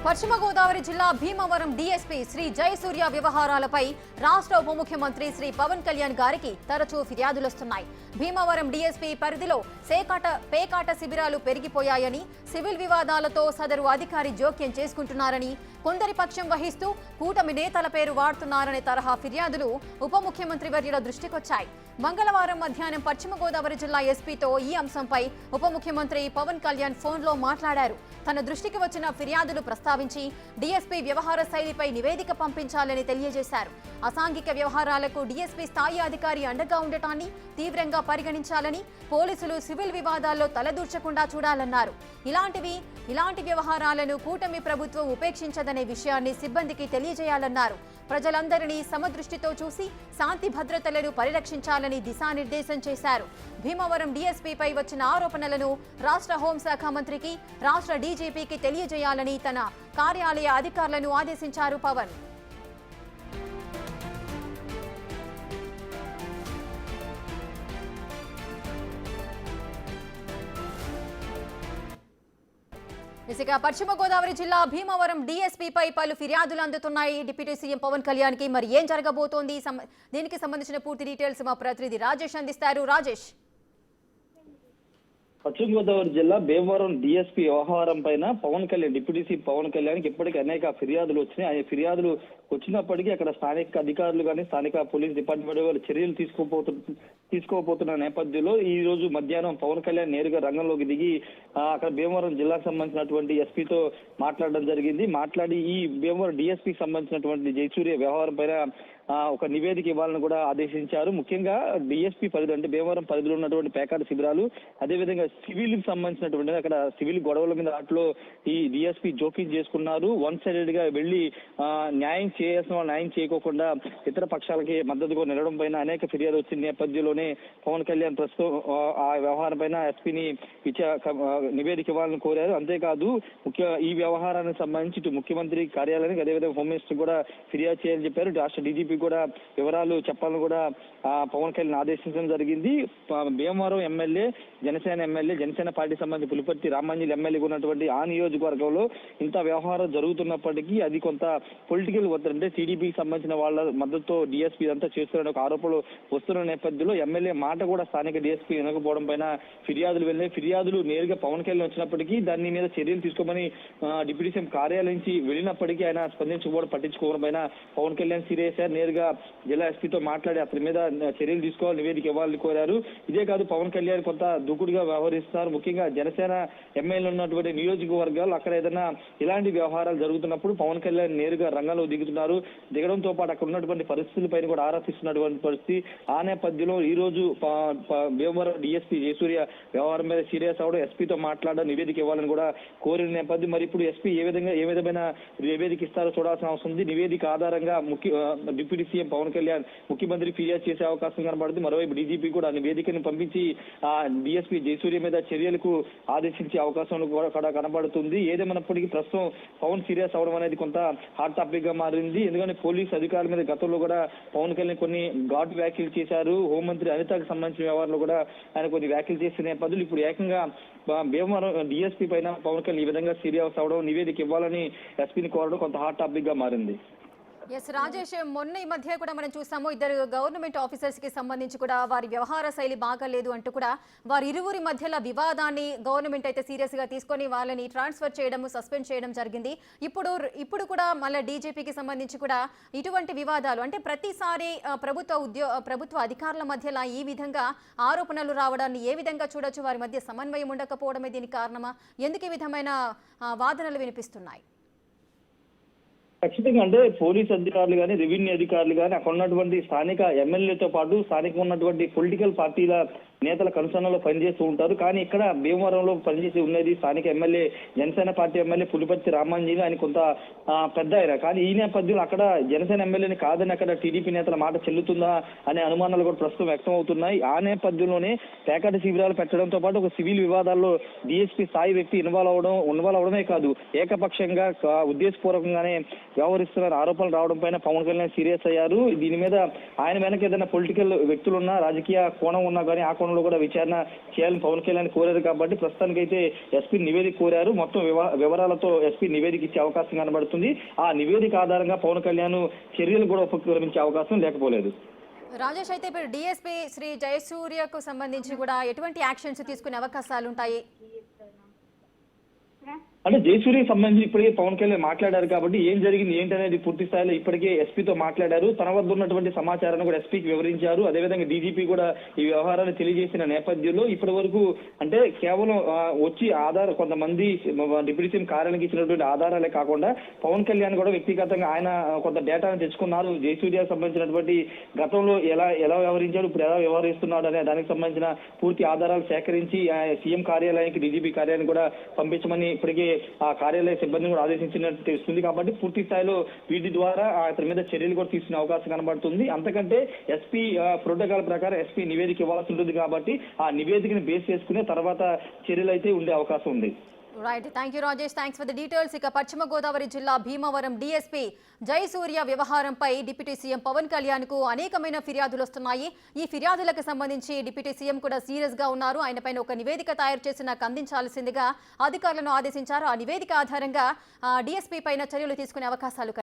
పశ్చిమ గోదావరి జిల్లా భీమవరం డీఎస్పీ శ్రీ జయసూర్య వ్యవహారాలపై రాష్ట్ర ఉప ముఖ్యమంత్రి శ్రీ పవన్ కళ్యాణ్ గారికి తరచూ ఫిర్యాదులొస్తున్నాయి. భీమవరం డీఎస్పీ పరిధిలో పేకాట శిబిరాలు పెరిగిపోయాయని, సివిల్ వివాదాలతో సదరు అధికారి జోక్యం చేసుకుంటున్నారని, కొందరి పక్షం వహిస్తూ కూటమి నేతల పేరు వాడుతున్నారనే తరహా ఫిర్యాదులు ఉప ముఖ్యమంత్రి వర్యుల దృష్టికొచ్చాయి. మంగళవారం మధ్యాహ్నం పశ్చిమ గోదావరి జిల్లా ఎస్పీతో ఈ అంశంపై ఉప ముఖ్యమంత్రి పవన్ కళ్యాణ్ ఫోన్లో మాట్లాడారు. తన దృష్టికి వచ్చిన ఫిర్యాదులు ప్రస్తావించి డీఎస్పీ వ్యవహార శైలిపై నివేదిక పంపించాలని తెలియజేశారు. అసాంఘిక వ్యవహారాలకు డీఎస్పీ స్థాయి అధికారి అండగా ఉండటాన్ని తీవ్రంగా పరిగణించాలని, పోలీసులు సివిల్ వివాదాల్లో తలదూర్చకుండా చూడాలన్నారు. ఇలాంటి వ్యవహారాలను కూటమి ప్రభుత్వం ఉపేక్షించదనే విషయాన్ని సిబ్బందికి తెలియజేయాలన్నారు. ప్రజలందరినీ సమదృష్టితో చూసి శాంతి భద్రతలను పరిరక్షించాలని దిశానిర్దేశం చేశారు. భీమవరం డీఎస్పీపై వచ్చిన ఆరోపణలను రాష్ట్ర హోంశాఖ మంత్రికి, రాష్ట్ర డీజీపీకి తెలియజేయాలని తన కార్యాలయ అధికారులను ఆదేశించారు పవన్. ఇక పశ్చిమ గోదావరి జిల్లా భీమవరం డీఎస్పీపై పలు ఫిర్యాదులు అందుతున్నాయి డిప్యూటీ సీఎం పవన్ కళ్యాణ్ కి. మరి ఏం జరగబోతోంది, దీనికి సంబంధించిన పూర్తి డీటెయిల్స్ మా ప్రతినిధి రాజేష్ అందిస్తారు. రాజేష్, పశ్చిమ గోదావరి జిల్లా భీమవరం డీఎస్పీ వ్యవహారం పైన పవన్ కళ్యాణ్, డిప్యూటీ సీఎం పవన్ కళ్యాణ్కి ఇప్పటికీ అనేక ఫిర్యాదులు వచ్చినాయి. ఆ ఫిర్యాదులు వచ్చినప్పటికీ అక్కడ స్థానిక అధికారులు కానీ, స్థానిక పోలీస్ డిపార్ట్మెంట్ వాళ్ళు చర్యలు తీసుకోబోతున్న నేపథ్యంలో ఈ రోజు మధ్యాహ్నం పవన్ కళ్యాణ్ నేరుగా రంగంలోకి దిగి అక్కడ భీమవరం జిల్లాకు సంబంధించినటువంటి ఎస్పీతో మాట్లాడడం జరిగింది. మాట్లాడి ఈ భీమవరం డీఎస్పీకి సంబంధించినటువంటి జయసూర్య వ్యవహారం పైన ఒక నివేదిక ఇవ్వాలని కూడా ఆదేశించారు. ముఖ్యంగా డిఎస్పీ పరిధి అంటే భీమవరం పరిధిలో ఉన్నటువంటి పేకాట శిబిరాలు, అదేవిధంగా సివిల్ కి సంబంధించినటువంటి అక్కడ సివిల్ గొడవల మీద వాటిలో ఈ డిఎస్పీ జోక్యం చేసుకున్నారు. వన్ సైడెడ్ గా వెళ్లి న్యాయం చేయాల్సిన వాళ్ళు న్యాయం చేయకోకుండా ఇతర పక్షాలకి మద్దతుగా నిలవడం పైన అనేక ఫిర్యాదు వచ్చిన నేపథ్యంలోనే పవన్ కళ్యాణ్ ప్రస్తుతం ఆ వ్యవహారం పైన ఎస్పీని నివేదిక ఇవ్వాలని కోరారు. అంతేకాదు ఈ వ్యవహారానికి సంబంధించి ఇటు ముఖ్యమంత్రి కార్యాలయానికి, అదేవిధంగా హోమ్ మినిస్టర్ కూడా ఫిర్యాదు చేయాలని చెప్పారు. రాష్ట్ర డీజీపీ కూడా వివరాలు చెప్పాలని కూడా పవన్ కళ్యాణ్ ఆదేశించడం జరిగింది. భీమవరం ఎమ్మెల్యే, జనసేన పార్టీ సంబంధించి పులిపర్తి రామాంజలి ఎమ్మెల్యేగా ఉన్నటువంటి ఆ నియోజకవర్గంలో ఇంత వ్యవహారం జరుగుతున్నప్పటికీ అది కొంత పొలిటికల్ ఒత్తిడి, అంటే టీడీపీకి సంబంధించిన వాళ్ళ మద్దతుతో డిఎస్పీ అంతా చేస్తున్న ఒక ఆరోపణలు వస్తున్న నేపథ్యంలో ఎమ్మెల్యే మాట కూడా స్థానిక డిఎస్పీ వినకపోవడం పైన ఫిర్యాదులు నేరుగా పవన్ కళ్యాణ్ వచ్చినప్పటికీ దాని మీద చర్యలు తీసుకోమని డిప్యూటీ సీఎం కార్యాలయం నుంచి వెళ్ళినప్పటికీ ఆయన స్పందించుకోవడం, పట్టించుకోవడం పైన పవన్ కళ్యాణ్ సీరియస్ నేరుగా జిల్లా ఎస్పీతో మాట్లాడి అతని మీద చర్యలు తీసుకోవాలి, నివేదిక ఇవ్వాలని కోరారు. ఇదే కాదు పవన్ కళ్యాణ్ కొంత దూకుడుగా వ్యవహరిస్తున్నారు. ముఖ్యంగా జనసేన ఎమ్మెల్యేలు ఉన్నటువంటి నియోజకవర్గాలు అక్కడ ఏదైనా ఇలాంటి వ్యవహారాలు జరుగుతున్నప్పుడు పవన్ కళ్యాణ్ నేరుగా రంగంలో దిగడంతో పాటు అక్కడ ఉన్నటువంటి పరిస్థితులపైన కూడా ఆరాధిస్తున్నటువంటి పరిస్థితి. ఆ నేపథ్యంలో ఈ రోజు భీమవరం డీఎస్పీ జయసూర్య వ్యవహారం మీద సీరియస్ అవడం, ఎస్పీతో మాట్లాడడం, నివేదిక ఇవ్వాలని కూడా కోరిన నేపథ్యం. మరి ఇప్పుడు ఎస్పీ ఏ విధమైన నివేదిక ఇస్తారో చూడాల్సిన అవసరం ఉంది. నివేదిక ఆధారంగా డిప్యూటీ సీఎం పవన్ కళ్యాణ్ ముఖ్యమంత్రి ఫిర్యాదు చేసే అవకాశం కనబడుతుంది. మరోవైపు డీజీపీ కూడా నివేదికను పంపించి డిఎస్పీ జయసూర్య మీద చర్యలకు ఆదేశించే అవకాశం కూడా కనబడుతుంది. ఏదేమైనప్పటికీ ప్రస్తుతం పవన్ సీరియస్ అవడం అనేది కొంత హాట్ టాపిక్ గా మారింది. ఎందుకంటే పోలీసు అధికారుల మీద గతంలో కూడా పవన్ కళ్యాణ్ కొన్ని ఘాటు వ్యాఖ్యలు చేశారు. హోంమంత్రి అనితకు సంబంధించిన వ్యవహారంలో కూడా ఆయన కొన్ని వ్యాఖ్యలు చేసిన నేపథ్యంలో ఇప్పుడు ఏకంగా భీమవరం డిఎస్పీ పైన పవన్ కళ్యాణ్ ఈ విధంగా సీరియస్ అవడం, నివేదిక ఇవ్వాలని ఎస్పీని కోరడం కొంత హాట్ టాపిక్ గా మారింది. ఎస్ రాజేష్, మొన్న ఈ మధ్య కూడా మనం చూసాము ఇద్దరు గవర్నమెంట్ ఆఫీసర్స్ కి సంబంధించి కూడా వారి వ్యవహార శైలి బాగాలేదు అంటూ కూడా వారి ఇరువురి మధ్యలో వివాదాన్ని గవర్నమెంట్ అయితే సీరియస్ గా తీసుకొని వాళ్ళని ట్రాన్స్ఫర్ చేయడం, సస్పెండ్ చేయడం జరిగింది. ఇప్పుడు కూడా మళ్ళీ డీజీపీకి సంబంధించి కూడా ఇటువంటి వివాదాలు, అంటే ప్రతిసారి ప్రభుత్వ అధికారుల మధ్యలో ఈ విధంగా ఆరోపణలు రావడాన్ని ఏ విధంగా చూడొచ్చు? వారి మధ్య సమన్వయం ఉండకపోవడమే దీనికి కారణమా? ఎందుకు ఈ విధమైన వాదనలు వినిపిస్తున్నాయి? ఖచ్చితంగా అంటే పోలీస్ అధికారులు కానీ, రెవెన్యూ అధికారులు కానీ, అక్కడ ఉన్నటువంటి స్థానిక ఎమ్మెల్యేతో పాటు స్థానిక ఉన్నటువంటి పొలిటికల్ పార్టీల నేతల కన్సర్న్లో పనిచేస్తూ ఉంటారు. కానీ ఇక్కడ భీమవరంలో పనిచేసి ఉన్నది స్థానిక MLA, Janasena party MLA Pulaparthi Ramanjali. ఆయన కొంత పెద్ద ఆయన. కానీ ఈ నేపథ్యంలో అక్కడ జనసేన ఎమ్మెల్యేని కాదని అక్కడ టీడీపీ నేతల మాట చెల్లుతుందా అనే అనుమానాలు కూడా ప్రస్తుతం వ్యక్తం అవుతున్నాయి. ఆ నేపథ్యంలోనే పేకాట శిబిరాలు పెట్టడంతో పాటు ఒక సివిల్ వివాదాల్లో డిఎస్పీ స్థాయి వ్యక్తి ఇన్వాల్వ్ అవడమే కాదు, ఏకపక్షంగా ఉద్దేశపూర్వకంగానే వ్యవహరిస్తున్న ఆరోపణలు రావడం పైన పవన్ కళ్యాణ్ సీరియస్ అయ్యారు. దీని మీద ఆయన వెనక ఏదైనా పొలిటికల్ వ్యక్తులున్నా, రాజకీయ కోణం ఉన్నా కానీ ఆ కోణం కోణంలో కూడా విచారణ చేయాలని పవన్ కళ్యాణ్ కోరారు కాబట్టి ప్రస్తుతానికైతే ఎస్పీ నివేదిక కోరారు. మొత్తం వివరాలతో ఎస్పీ నివేదిక ఇచ్చే అవకాశం కనబడుతుంది. ఆ నివేదిక ఆధారంగా పవన్ కళ్యాణ్ చర్యలు కూడా ఉపక్రమించే అవకాశం లేకపోలేదు. రాజేష్, అయితే ఇప్పుడు డిఎస్పీ శ్రీ జయసూర్యకు సంబంధించి కూడా ఎటువంటి యాక్షన్స్ తీసుకునే అవకాశాలు ఉంటాయి? అంటే జయసూర్యకి సంబంధించి ఇప్పటికే పవన్ కళ్యాణ్ మాట్లాడారు కాబట్టి ఏం జరిగింది ఏంటనేది పూర్తి స్థాయిలో ఇప్పటికే ఎస్పీతో మాట్లాడారు. తన వద్ద ఉన్నటువంటి సమాచారాన్ని కూడా ఎస్పీకి వివరించారు. అదేవిధంగా డీజీపీ కూడా ఈ వ్యవహారాన్ని తెలియజేసిన నేపథ్యంలో ఇప్పటి వరకు అంటే కేవలం వచ్చి కొంతమంది డిప్యూటీ సీఎం కార్యాలయానికి ఇచ్చినటువంటి ఆధారాలే కాకుండా పవన్ కళ్యాణ్ కూడా వ్యక్తిగతంగా ఆయన కొంత డేటాను తెచ్చుకున్నారు. జయసూర్యకు సంబంధించినటువంటి గతంలో ఎలా వ్యవహరించారు, ఇప్పుడు ఎలా వ్యవహరిస్తున్నాడు అనే దానికి సంబంధించిన పూర్తి ఆధారాలు సేకరించి సీఎం కార్యాలయానికి డీజీపీ కార్యాలయానికి కూడా పంపించమని ఇప్పటికే ఆ కార్యాలయ సిబ్బందిని కూడా ఆదేశించినట్టు తెలుస్తుంది. కాబట్టి పూర్తి స్థాయిలో వీటి ద్వారా అతని మీద చర్యలు కూడా తీసుకునే అవకాశం కనబడుతుంది. అంతకంటే ఎస్పీ ప్రోటోకాల్ ప్రకారం ఎస్పీ నివేదిక ఇవ్వాల్సి ఉంటుంది కాబట్టి ఆ నివేదికను బేస్ చేసుకునే తర్వాత చర్యలు అయితే ఉండే అవకాశం ఉంది. Right, thank you Rajesh, thanks for the details. ఇక పశ్చిమ గోదావరి జిల్లా భీమవరం డీఎస్పీ జయసూర్య వ్యవహారంపై డిప్యూటీ సీఎం పవన్ కళ్యాణ్ కు అనేకమైన ఫిర్యాదులు వస్తున్నాయి. ఈ ఫిర్యాదులకు సంబంధించి డిప్యూటీ సీఎం కూడా సీరియస్ గా ఉన్నారు. ఆయన పైన ఒక నివేదిక తయారు చేసి నాకు అందించాల్సిందిగా అధికారులను ఆదేశించారు. ఆ నివేదిక ఆధారంగా డీఎస్పీ పైన చర్యలు తీసుకునే అవకాశాలు